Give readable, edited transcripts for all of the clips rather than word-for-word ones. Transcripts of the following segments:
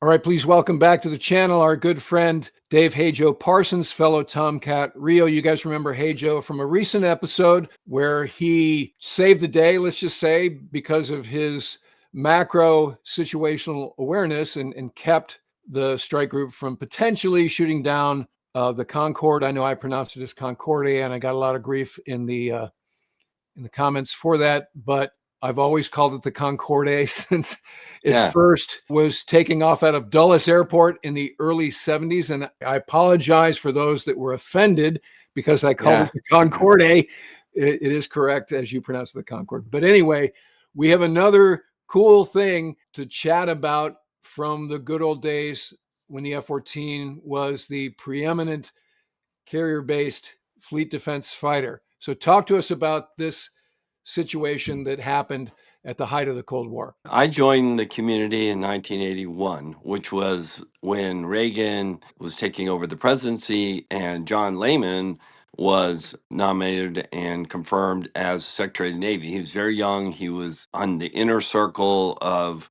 All right, please welcome back to the channel our good friend Dave Hajo Parsons, fellow Tomcat RIO. You guys remember Hajo from a recent episode where he saved the day, let's just say, because of his macro situational awareness and kept the strike group from potentially shooting down the Concorde. I know I pronounced it as Concordia, and I got a lot of grief in the comments for that, but I've always called it the Concorde since it first was taking off out of Dulles Airport in the early 70s. And I apologize for those that were offended because I called it the Concorde. It is correct as you pronounce the Concorde. But anyway, we have another cool thing to chat about from the good old days when the F-14 was the preeminent carrier-based fleet defense fighter. So talk to us about this situation that happened at the height of the Cold War. I joined the community in 1981, which was when Reagan was taking over the presidency and John Lehman was nominated and confirmed as Secretary of the Navy. He was very young. He was on the inner circle of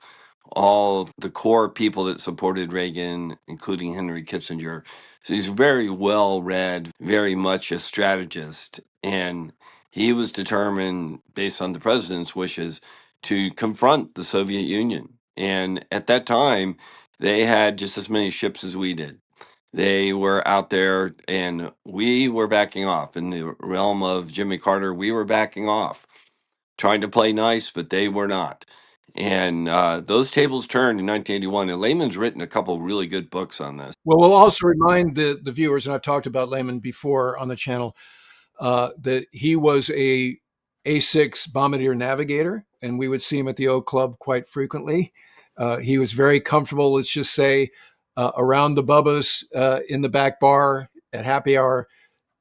all the core people that supported Reagan, including Henry Kissinger. So he's very well read, very much a strategist. And he was determined, based on the president's wishes, to confront the Soviet Union. And at that time, they had just as many ships as we did. They were out there and we were backing off. In the realm of Jimmy Carter, we were backing off, trying to play nice, but they were not. And those tables turned in 1981. And Lehman's written a couple really good books on this. Well, we'll also remind the viewers, and I've talked about Lehman before on the channel, that he was a A6 bombardier navigator, and we would see him at the O Club quite frequently. He was very comfortable, let's just say, around the Bubbas in the back bar at happy hour.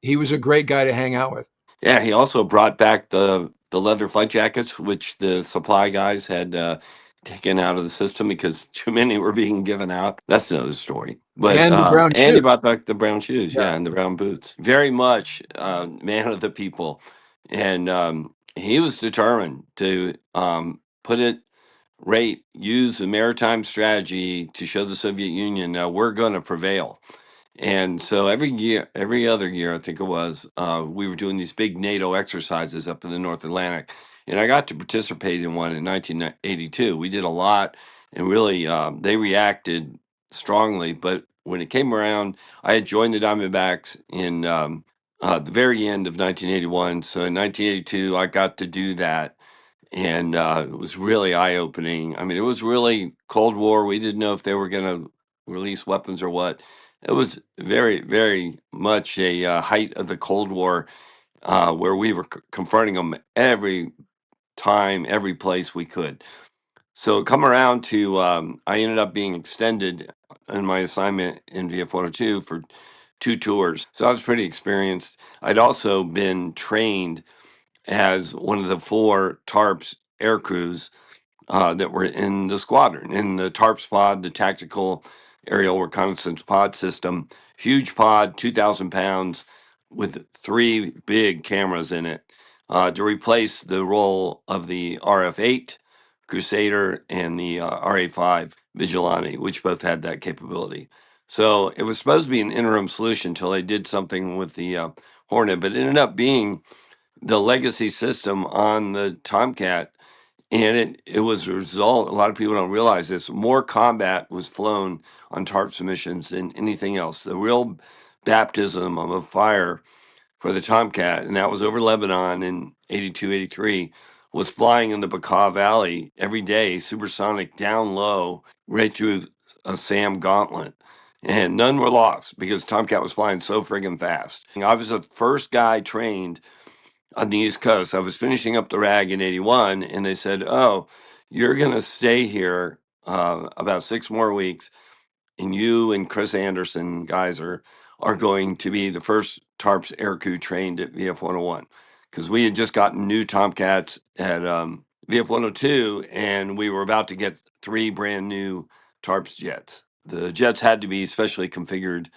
He was a great guy to hang out with. Yeah, he also brought back the leather flight jackets, which the supply guys had taken out of the system because too many were being given out. That's another story. But And the brown and shoes. he brought back the brown shoes, and the brown boots. Very much man of the people, and he was determined to use the maritime strategy to show the Soviet Union, we're going to prevail. And so every other year, I think it was, we were doing these big NATO exercises up in the North Atlantic. And I got to participate in one in 1982. We did a lot, and really, they reacted strongly. But when it came around, I had joined the Diamondbacks in the very end of 1981. So in 1982, I got to do that. And it was really eye-opening. I mean, it was really Cold War. We didn't know if they were going to release weapons or what. It was very, very much a height of the Cold War, where we were confronting them every time, every place we could. So come around to, I ended up being extended in my assignment in VF-102 for 2 tours. So I was pretty experienced. I'd also been trained as one of the 4 TARPS air crews that were in the squadron, in the TARPS pod, the Tactical Aerial Reconnaissance Pod System. Huge pod, 2,000 pounds, with 3 big cameras in it, to replace the role of the RF-8 Crusader and the RA-5 Vigilante, which both had that capability. So it was supposed to be an interim solution until they did something with the Hornet, but it ended up being the legacy system on the Tomcat. And it was a result, a lot of people don't realize this, more combat was flown on TARPS missions than anything else. The real baptism of fire for the Tomcat, and that was over Lebanon in 82, 83, was flying in the Bekaa Valley every day, supersonic, down low, right through a SAM gauntlet. And none were lost because Tomcat was flying so friggin' fast. I was the first guy trained on the East Coast. I was finishing up the RAG in 81, and they said, "Oh, you're going to stay here about 6 more weeks, and you and Chris Anderson guys are going to be the first TARPS air crew trained at VF-101." Because we had just gotten new Tomcats at VF-102, and we were about to get 3 brand new TARPS jets. The jets had to be specially configured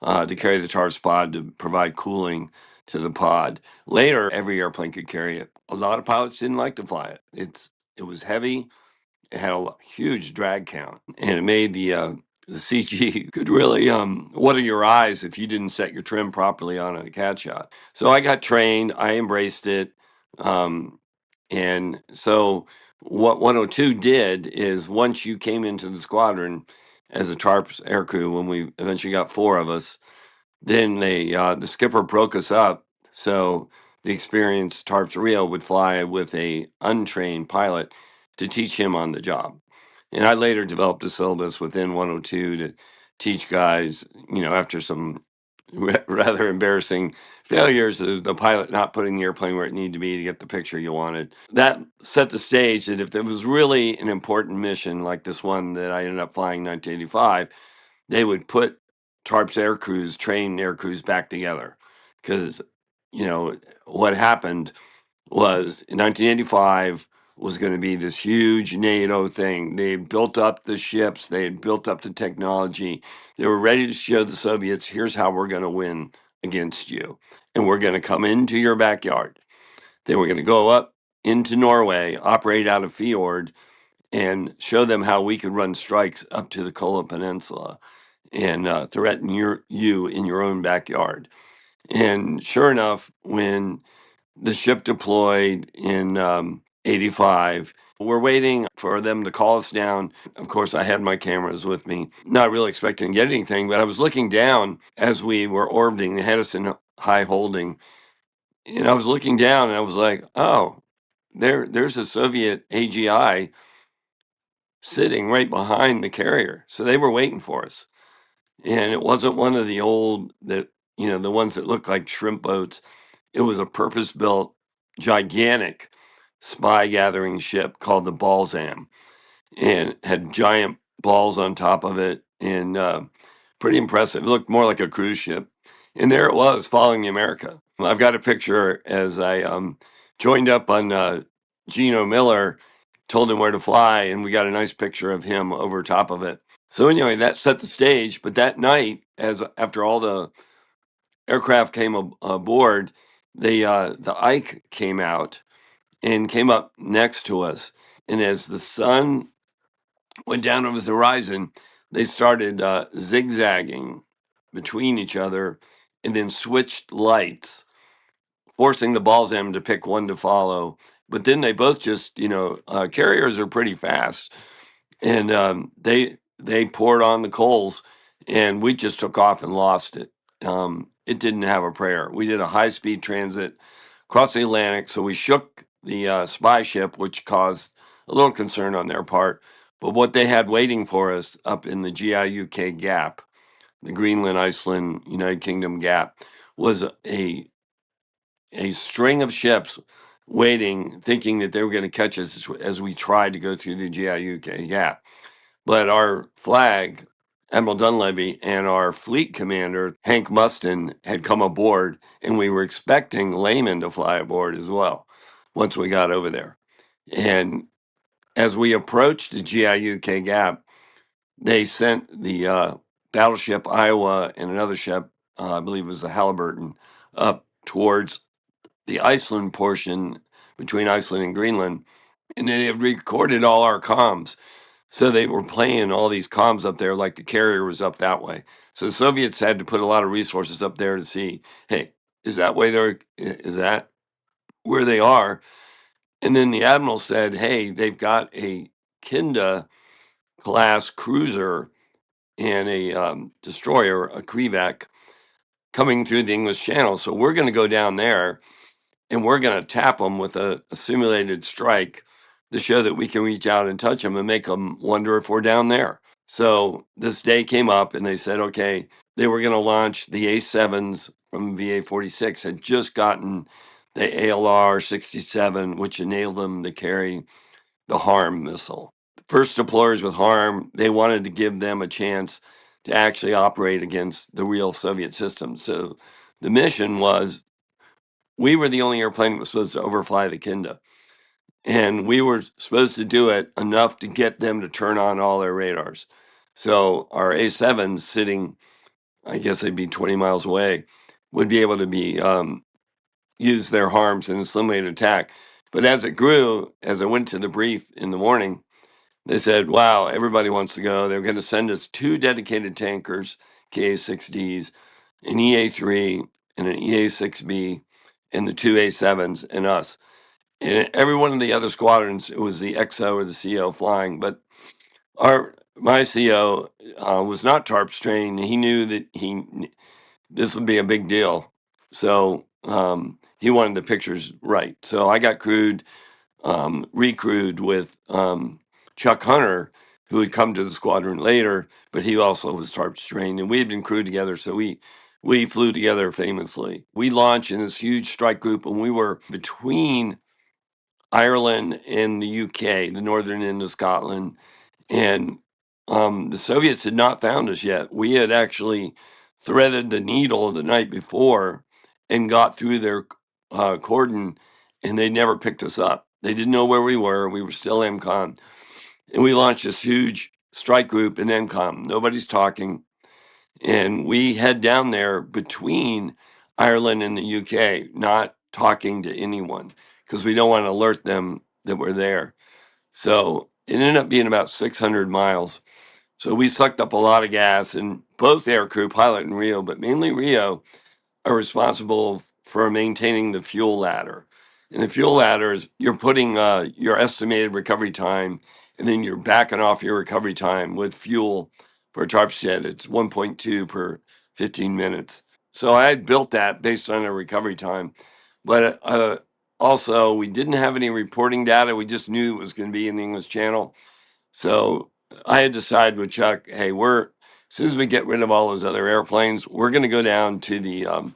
to carry the TARPS pod to provide cooling to the pod. Later, every airplane could carry it. A lot of pilots didn't like to fly it. It was heavy, it had a huge drag count, and it made the CG could really water your eyes if you didn't set your trim properly on a cat shot. So I got trained, I embraced it, and so what 102 did is once you came into the squadron as a TARPS aircrew, when we eventually got 4 of us, then the skipper broke us up, so the experienced TARPS RIO would fly with a untrained pilot to teach him on the job. And I later developed a syllabus within 102 to teach guys, after some rather embarrassing failures, the pilot not putting the airplane where it needed to be to get the picture you wanted. That set the stage that if there was really an important mission like this one that I ended up flying in 1985, they would put TARPS air crews, trained air crews back together. Because, what happened was in 1985 was going to be this huge NATO thing. They had built up the ships, they had built up the technology. They were ready to show the Soviets, here's how we're going to win against you. And we're going to come into your backyard. They were going to go up into Norway, operate out of Fjord, and show them how we could run strikes up to the Kola Peninsula and threaten you in your own backyard. And sure enough, when the ship deployed in 85, we're waiting for them to call us down. Of course, I had my cameras with me, not really expecting to get anything, but I was looking down as we were orbiting. They had us in high holding. And I was looking down and I was like, oh, there's a Soviet AGI sitting right behind the carrier. So they were waiting for us. And it wasn't one of the old the ones that look like shrimp boats. It was a purpose-built, gigantic spy gathering ship called the Balsam, and had giant balls on top of it, and pretty impressive. It looked more like a cruise ship. And there it was, following the America. I've got a picture as I joined up on Gino Miller, told him where to fly, and we got a nice picture of him over top of it. So anyway, that set the stage. But that night, as after all the aircraft came aboard, the Ike came out and came up next to us. And as the sun went down over the horizon, they started zigzagging between each other and then switched lights, forcing the Balsam to pick one to follow. But then they both just, carriers are pretty fast, and they poured on the coals, and we just took off and lost it. It didn't have a prayer. We did a high speed transit across the Atlantic, so we shook the spy ship, which caused a little concern on their part. But what they had waiting for us up in the GIUK gap, the Greenland, Iceland, United Kingdom gap, was a string of ships waiting, thinking that they were going to catch us as we tried to go through the GIUK gap. But our flag, Admiral Dunleavy, and our fleet commander, Hank Mustin, had come aboard, and we were expecting Lehman to fly aboard as well once we got over there. And as we approached the GIUK gap, they sent the battleship Iowa and another ship, I believe it was the Halliburton, up towards the Iceland portion between Iceland and Greenland. And they had recorded all our comms. So they were playing all these comms up there like the carrier was up that way. So the Soviets had to put a lot of resources up there to see, hey, is that where they are? And then the admiral said, hey, they've got a Kinda class cruiser and a destroyer, a Krivak, coming through the English Channel. So we're going to go down there and we're going to tap them with a simulated strike to show that we can reach out and touch them and make them wonder if we're down there. So this day came up and they said, okay, they were going to launch the A7s from VA 46, had just gotten the ALR 67, which enabled them to carry the HARM missile. The first deployers with HARM, they wanted to give them a chance to actually operate against the real Soviet system. So the mission was, we were the only airplane that was supposed to overfly the Kinda. And we were supposed to do it enough to get them to turn on all their radars. So our A7s sitting, I guess they'd be 20 miles away, would be able to be use their harms in a simulated attack. But as it grew, as I went to the brief in the morning, They said, wow, everybody wants to go. They were going to send us 2 dedicated tankers, KA-6Ds, an EA-3 and an EA-6B, and the 2 A-7s and us. And every one of the other squadrons, it was the XO or the CO flying. But my CO was not TARPS trained. He knew that this would be a big deal. So he wanted the pictures right. So I got recrewed with Chuck Hunter, who had come to the squadron later, but he also was TARPS trained, and we had been crewed together, so we flew together famously. We launched in this huge strike group, and we were between Ireland and the UK, the northern end of Scotland, and the Soviets had not found us yet. We had actually threaded the needle the night before and got through their cordon, and they never picked us up. They didn't know where we were. We were still MCON. And we launched this huge strike group in MCOM. Nobody's talking. And we head down there between Ireland and the UK, not talking to anyone because we don't want to alert them that we're there. So it ended up being about 600 miles. So we sucked up a lot of gas, and both aircrew, pilot and Rio, but mainly Rio, are responsible for maintaining the fuel ladder. And the fuel ladder is you're putting your estimated recovery time, and then you're backing off your recovery time with fuel for a TARP jet. It's 1.2 per 15 minutes. So I had built that based on a recovery time. But also, we didn't have any reporting data. We just knew it was going to be in the English Channel. So I had decided with Chuck, hey, as soon as we get rid of all those other airplanes, we're going to go down to the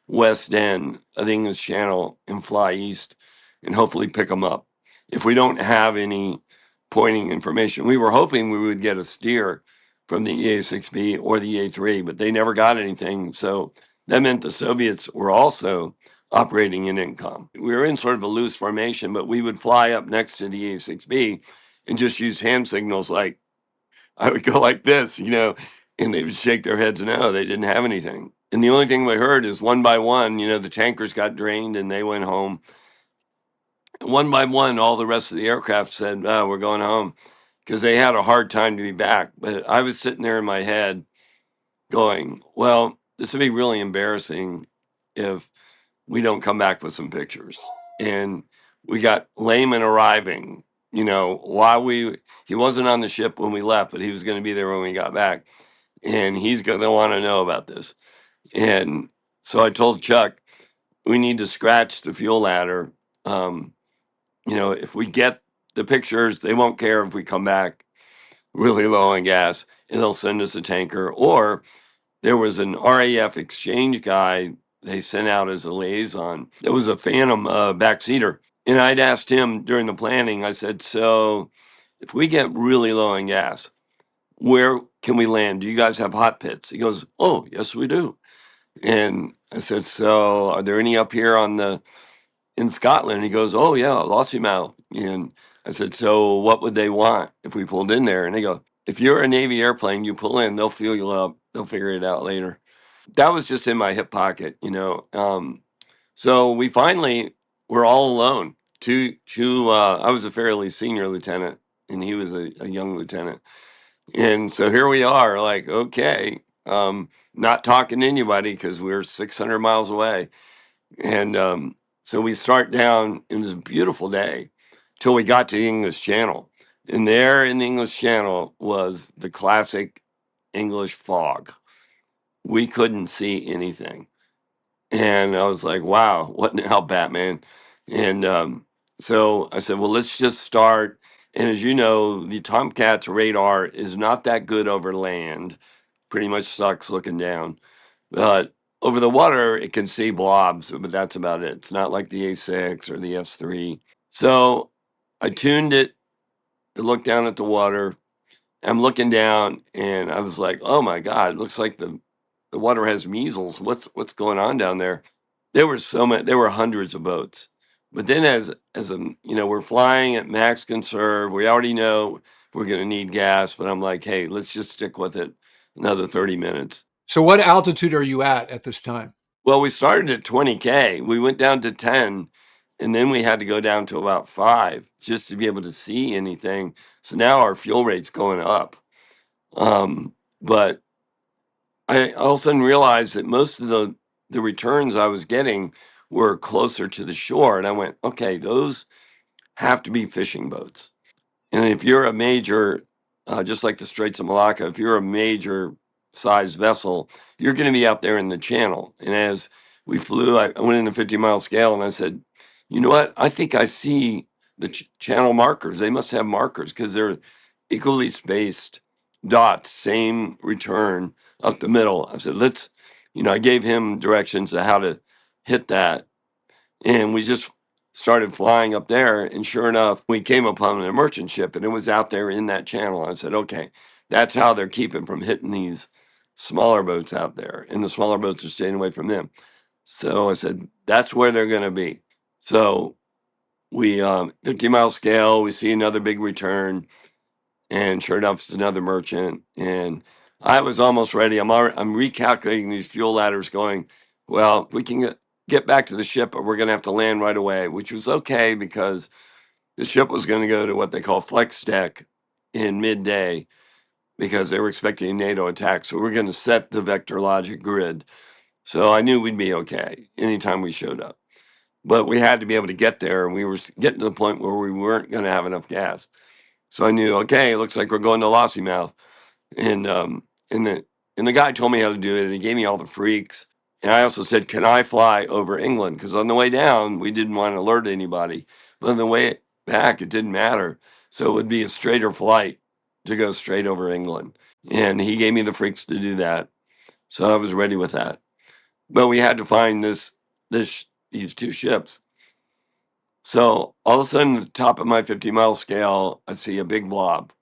west end of the English Channel and fly east and hopefully pick them up. If we don't have any pointing information, we were hoping we would get a steer from the EA-6B or the EA-3, but they never got anything. So that meant the Soviets were also operating in INCOM. We were in sort of a loose formation, but we would fly up next to the EA-6B and just use hand signals. Like I would go like this, and they would shake their heads no, they didn't have anything. And the only thing we heard is one by one, the tankers got drained and they went home. And one by one, all the rest of the aircraft said, oh, we're going home because they had a hard time to be back. But I was sitting there in my head going, well, this would be really embarrassing if we don't come back with some pictures. And we got Layman arriving, while he wasn't on the ship when we left, but he was going to be there when we got back. And he's going to want to know about this. And so I told Chuck, we need to scratch the fuel ladder. If we get the pictures, they won't care if we come back really low on gas and they'll send us a tanker. Or there was an RAF exchange guy they sent out as a liaison. It was a Phantom backseater. And I'd asked him during the planning, I said, so if we get really low on gas, where can we land? Do you guys have hot pits? He goes, oh, yes, we do. And I said, so are there any up here in Scotland? He goes, oh, yeah, Lossiemouth. And I said, so what would they want if we pulled in there? And they go, if you're a Navy airplane, you pull in, they'll fuel you up. They'll figure it out later. That was just in my hip pocket. So we finally were all alone. I was a fairly senior lieutenant, and he was a young lieutenant. And so here we are, like, okay, not talking to anybody because we're 600 miles away. And so we start down. It was a beautiful day till we got to the English Channel. And there in the English Channel was the classic English fog. We couldn't see anything. And I was like, wow, what now, Batman? And so I said, well, let's just start. And as you know, the Tomcat's radar is not that good over land, pretty much sucks looking down. But over the water, it can see blobs, but that's about it. It's not like the A6 or the S3. So I tuned it to look down at the water. I'm looking down and I was like, oh my God, it looks like the water has measles. What's going on down there? There were so many, there were hundreds of boats. But then we're flying at max conserve. We already know we're going to need gas, but I'm like, hey, let's just stick with it another 30 minutes. So what altitude are you at this time? Well, we started at 20K. We went down to 10 And then we had to go down to about 5 just to be able to see anything. So now our fuel rate's going up. But I all of a sudden realized that most of the returns I was getting were closer to the shore. And I went, okay, those have to be fishing boats. And if you're a major, just like the Straits of Malacca, if you're a major size vessel, you're going to be out there in the channel. And as we flew, I went in a 50-mile scale and I said, you know what? I think I see the channel markers. They must have markers because they're equally spaced dots, same return up the middle. I said, I gave him directions to how to hit that. And we just started flying up there. And sure enough, we came upon a merchant ship and it was out there in that channel. I said, okay, that's how they're keeping from hitting these smaller boats out there. And the smaller boats are staying away from them. So I said, that's where they're going to be. So we, 50-mile scale, we see another big return. And sure enough, it's another merchant. And I was almost ready. I'm recalculating these fuel ladders going, well, we can get back to the ship, but we're going to have to land right away, which was okay because the ship was going to go to what they call flex deck in midday because they were expecting a NATO attack. So we're going to set the vector logic grid. So I knew we'd be okay anytime we showed up. But we had to be able to get there, and we were getting to the point where we weren't going to have enough gas. So I knew, okay, it looks like we're going to Lossiemouth. And and the guy told me how to do it, and he gave me all the freaks. And I also said, can I fly over England? Because on the way down, we didn't want to alert anybody. But on the way back, it didn't matter. So it would be a straighter flight to go straight over England. And he gave me the freaks to do that. So I was ready with that. But we had to find these two ships. So all of a sudden, at the top of my 50-mile scale, I see a big blob,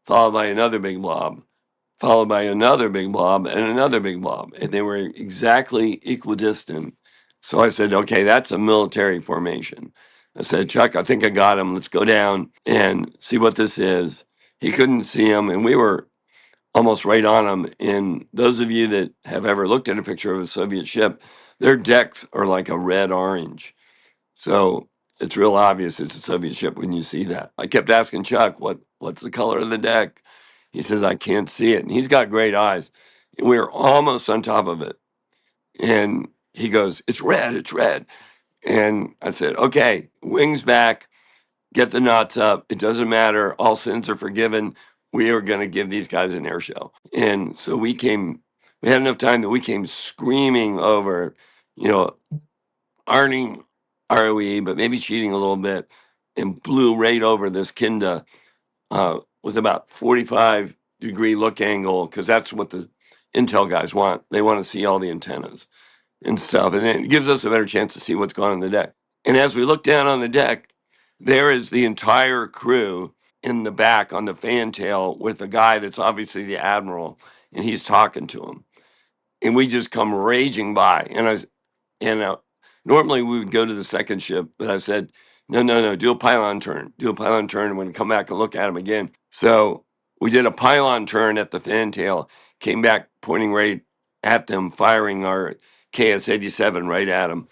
followed by another big blob, followed by another big blob and another big blob. And they were exactly equidistant. So I said, okay, that's a military formation. I said, Chuck, I think I got him. Let's go down and see what this is. He couldn't see him, and we were almost right on him. And those of you that have ever looked at a picture of a Soviet ship, their decks are like a red orange. So it's real obvious it's a Soviet ship when you see that. I kept asking Chuck, what's the color of the deck? He says, I can't see it. And he's got great eyes. And we were almost on top of it. And he goes, it's red, it's red. And I said, okay, wings back, get the knots up. It doesn't matter. All sins are forgiven. We are going to give these guys an air show. And so we had enough time that we came screaming over, you know, earning ROE, but maybe cheating a little bit, and blew right over this Kinda with about 45-degree look angle, because that's what the intel guys want. They want to see all the antennas and stuff, and it gives us a better chance to see what's going on the deck. And as we look down on the deck, there is the entire crew in the back on the fantail with the guy that's obviously the admiral, and he's talking to him. And we just come raging by, and normally we would go to the second ship, but I said, no, do a pylon turn. Do a pylon turn, and we're going to come back and look at him again. So we did a pylon turn at the fantail, came back pointing right at them, firing our KS-87 right at them,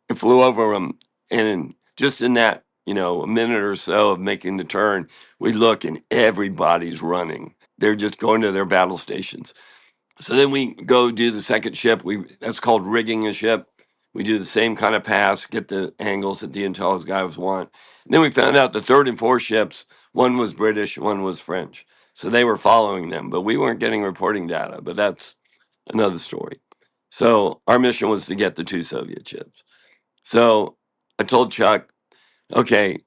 and flew over them. And just in that, a minute or so of making the turn, we look and everybody's running. They're just going to their battle stations. So then we go do the second ship. That's called rigging a ship. We do the same kind of pass, get the angles that the intel guys want. And then we found out the third and fourth ships, one was British, one was French. So they were following them, but we weren't getting reporting data. But that's another story. So our mission was to get the two Soviet ships. So I told Chuck, okay,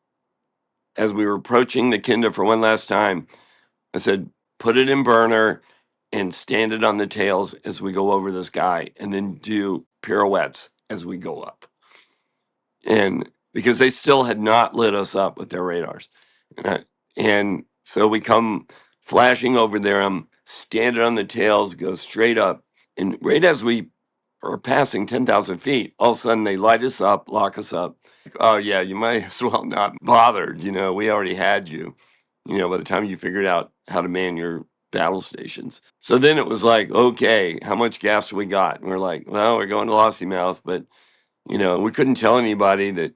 as we were approaching the Kinda for one last time, I said, put it in burner and stand it on the tails as we go over this guy, and then do pirouettes as we go up. And because they still had not lit us up with their radars. And so we come flashing over there, stand it on the tails, go straight up. And right as we are passing 10,000 feet, all of a sudden they light us up, lock us up. Oh, yeah, you might as well not bothered. We already had you, by the time you figured out how to man your battle stations. So then it was like, okay, how much gas we got? And we're like, well, we're going to Lossiemouth, but, we couldn't tell anybody that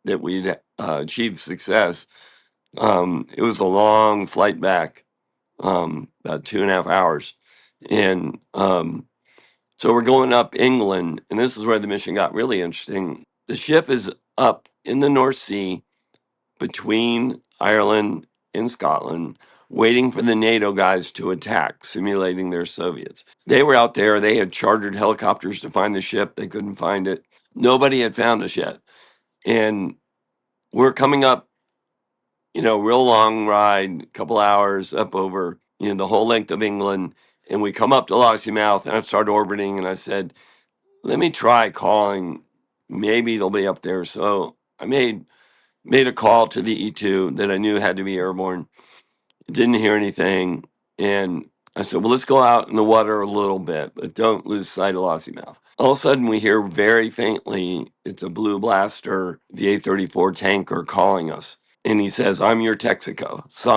that we'd achieved success. It was a long flight back, about 2.5 hours. And so we're going up England, and this is where the mission got really interesting. The ship is up in the North Sea between Ireland and Scotland, waiting for the NATO guys to attack, simulating their Soviets. They were out there. They had chartered helicopters to find the ship. They couldn't find it. Nobody had found us yet. And we're coming up, real long ride, couple hours up over, the whole length of England. And we come up to Lossiemouth, and I start orbiting, and I said, let me try calling. Maybe they'll be up there. So I made a call to the E2 that I knew had to be airborne. Didn't hear anything. And I said, well, let's go out in the water a little bit, but don't lose sight of Lossiemouth. All of a sudden, we hear very faintly, it's a Blue Blaster, the A-34 tanker calling us. And he says, I'm your Texaco. So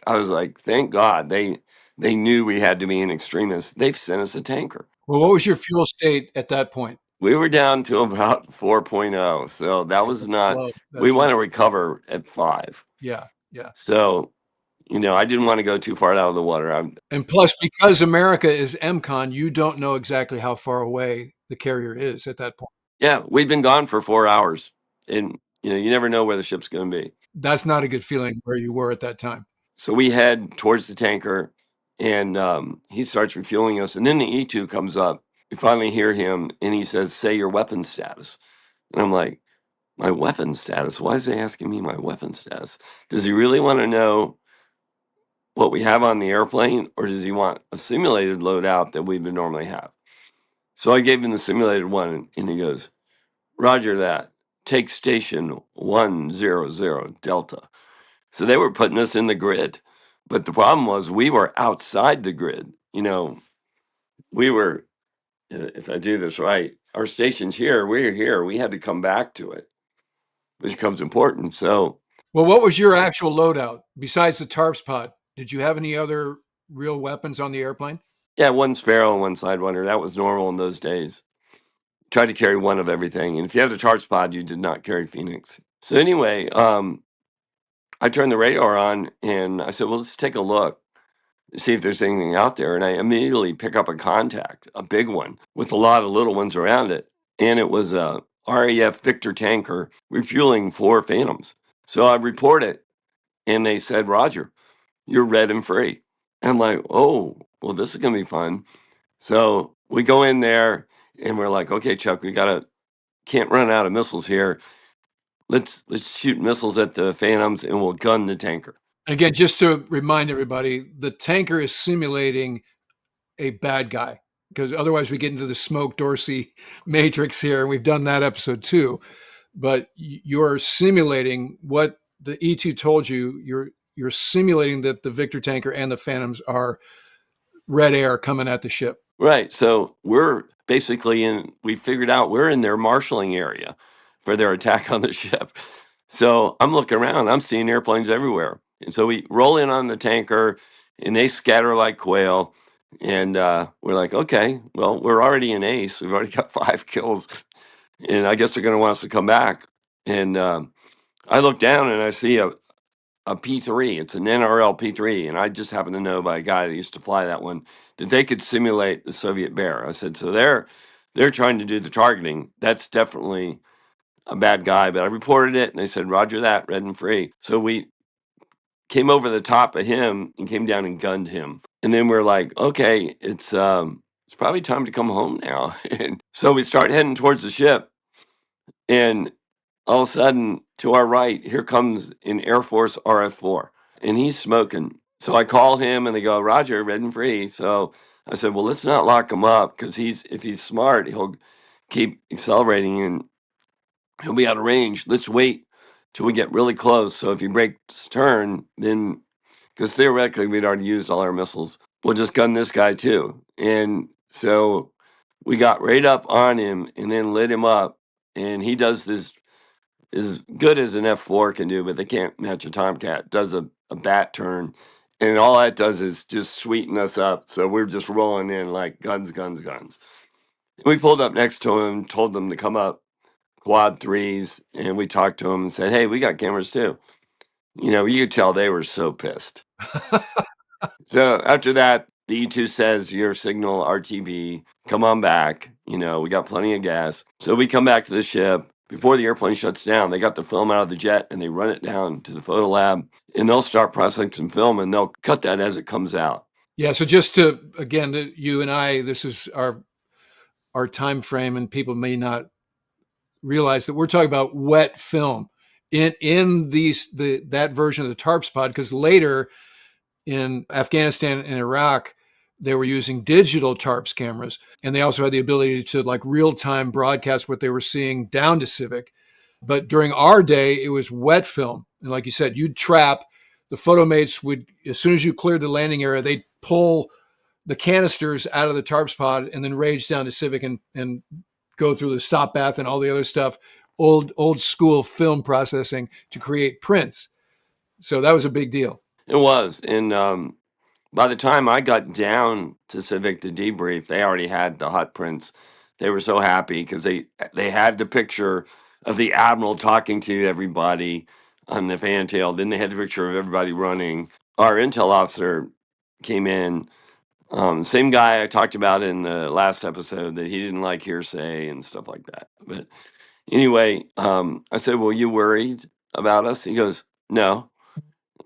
I was like, thank God they knew we had to be an extremist. They've sent us a tanker. Well, what was your fuel state at that point? We were down to about 4.0. So that was not, Low. we That's want low. to recover at 5. Yeah, yeah. So, I didn't want to go too far out of the water. And plus, because America is MCON, you don't know exactly how far away the carrier is at that point. Yeah, we've been gone for 4 hours, and you never know where the ship's going to be. That's not a good feeling where you were at that time. So we head towards the tanker, and he starts refueling us. And then the E2 comes up. We finally hear him, and he says, say your weapon status. And I'm like, my weapon status? Why is he asking me my weapon status? Does he really want to know what we have on the airplane, or does he want a simulated loadout that we would normally have? So I gave him the simulated one, and he goes, Roger that. Take station 100 Delta. So they were putting us in the grid. But the problem was we were outside the grid. We were, if I do this right, our station's here, we're here. We had to come back to it, which becomes important. So, well, what was your actual loadout besides the TARPS pod? Did you have any other real weapons on the airplane? yeah, one Sparrow and one Sidewinder. That was normal in those days. Tried to carry one of everything. And if you had a charge pod, you did not carry Phoenix. So anyway, I turned the radar on and I said, well, let's take a look, see if there's anything out there. And I immediately pick up a contact, a big one, with a lot of little ones around it. And it was a RAF Victor tanker refueling 4 Phantoms. So I report it, and they said, Roger, you're red and free. And I'm like, oh, well, this is going to be fun. So we go in there, and we're like, okay, Chuck, can't run out of missiles here. Let's shoot missiles at the Phantoms, and we'll gun the tanker. Again, just to remind everybody, the tanker is simulating a bad guy, because otherwise we get into the Smoke Dorsey matrix here, and we've done that episode too. But you're simulating what the E2 told you. You're simulating that the Victor tanker and the Phantoms are red air coming at the ship. Right. So we're basically we figured out we're in their marshalling area for their attack on the ship. So I'm looking around, I'm seeing airplanes everywhere. And so we roll in on the tanker, and they scatter like quail. And we're like, okay, well, we're already in ace. We've already got 5 kills. And I guess they're going to want us to come back. And I look down and I see a P3. It's an NRL P3. And I just happen to know by a guy that used to fly that one that they could simulate the Soviet Bear. I said, so they're trying to do the targeting. That's definitely a bad guy. But I reported it, and they said, Roger that, red and free. So we came over the top of him and came down and gunned him. And then we're like, okay, it's probably time to come home now. And so we start heading towards the ship, and all of a sudden, to our right, here comes an Air Force RF-4, and he's smoking. So I call him, and they go, Roger, red and free. So I said, well, let's not lock him up, because if he's smart, he'll keep accelerating, and he'll be out of range. Let's wait till we get really close. So if he breaks turn, then, because theoretically we'd already used all our missiles, we'll just gun this guy too. And so we got right up on him and then lit him up. And he does this as good as an F4 can do, but they can't match a Tomcat. Does a bat turn. And all that does is just sweeten us up. So we're just rolling in like guns, guns, guns. We pulled up next to him, told them to come up quad threes, and we talked to them and said, "Hey, we got cameras too." You could tell they were so pissed. So after that, the E2 says your signal RTB, come on back. We got plenty of gas. So we come back to the ship. Before the airplane shuts down, they got the film out of the jet and they run it down to the photo lab, and they'll start processing some film and they'll cut that as it comes out. Yeah. So just to, again, you and I, this is our time frame, and people may not realize that we're talking about wet film in that version of the TARPS pod, because later in Afghanistan and Iraq, they were using digital TARPS cameras, and they also had the ability to like real time broadcast what they were seeing down to Civic. But during our day, it was wet film, and like you said, you'd trap. The photomates would, as soon as you cleared the landing area, they'd pull the canisters out of the TARPS pod and then rage down to Civic and go through the stop bath and all the other stuff, old school film processing to create prints. So that was a big deal. It was. And by the time I got down to Civic to debrief, they already had the hot prints. They were so happy because they had the picture of the admiral talking to everybody on the fantail. Then they had the picture of everybody running. Our intel officer came in, same guy I talked about in the last episode, that he didn't like hearsay and stuff like that. But anyway, I said, "Well, you worried about us?" He goes, "No."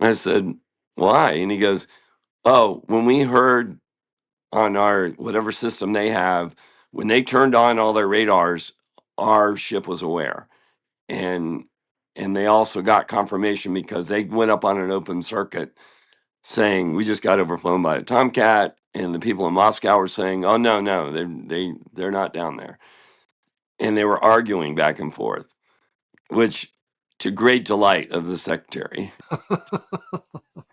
I said, "Why?" And he goes, "Oh, when we heard on our whatever system they have, when they turned on all their radars, our ship was aware." And they also got confirmation because they went up on an open circuit saying, "We just got overflown by a Tomcat," and the people in Moscow were saying, "Oh, no, they're not down there." And they were arguing back and forth, which, to great delight of the secretary,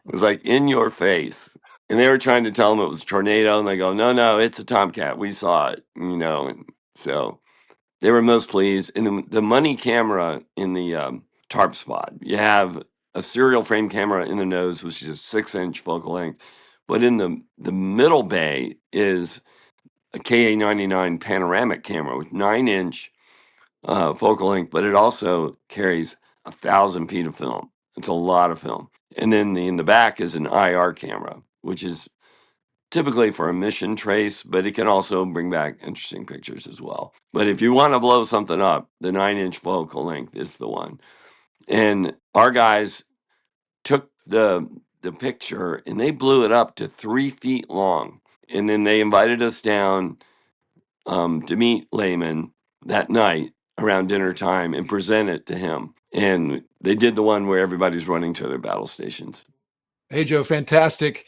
was like in your face. And they were trying to tell them it was a tornado, and they go, "No, it's a Tomcat. We saw it." And so they were most pleased. And the money camera in the TARP spot, you have a serial frame camera in the nose, which is 6-inch focal length. But in the middle bay is a KA-99 panoramic camera with 9-inch focal length, but it also carries 1,000 feet of film. It's a lot of film. And then in the back is an IR camera, which is typically for a mission trace, but it can also bring back interesting pictures as well. But if you want to blow something up, the 9-inch focal length is the one. And our guys took the picture and they blew it up to 3 feet long. And then they invited us down to meet Lehman that night around dinner time and present it to him. And they did the one where everybody's running to their battle stations. Hey, Joe, fantastic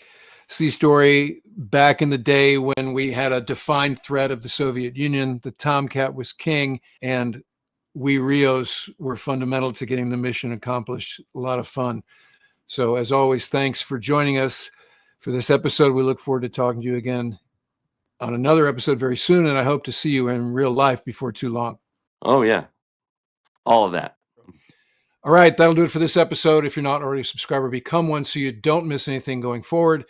sea story. Back in the day when we had a defined threat of the Soviet Union, the Tomcat was king, and we Rios were fundamental to getting the mission accomplished. A lot of fun. So, as always, thanks for joining us for this episode. We look forward to talking to you again on another episode very soon, and I hope to see you in real life before too long. Oh, yeah. All of that. All right, that'll do it for this episode. If you're not already a subscriber, become one so you don't miss anything going forward.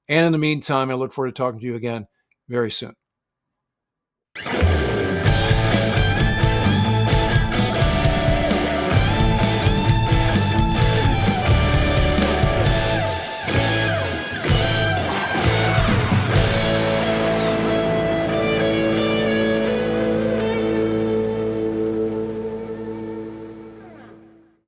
And in the meantime, I look forward to talking to you again very soon.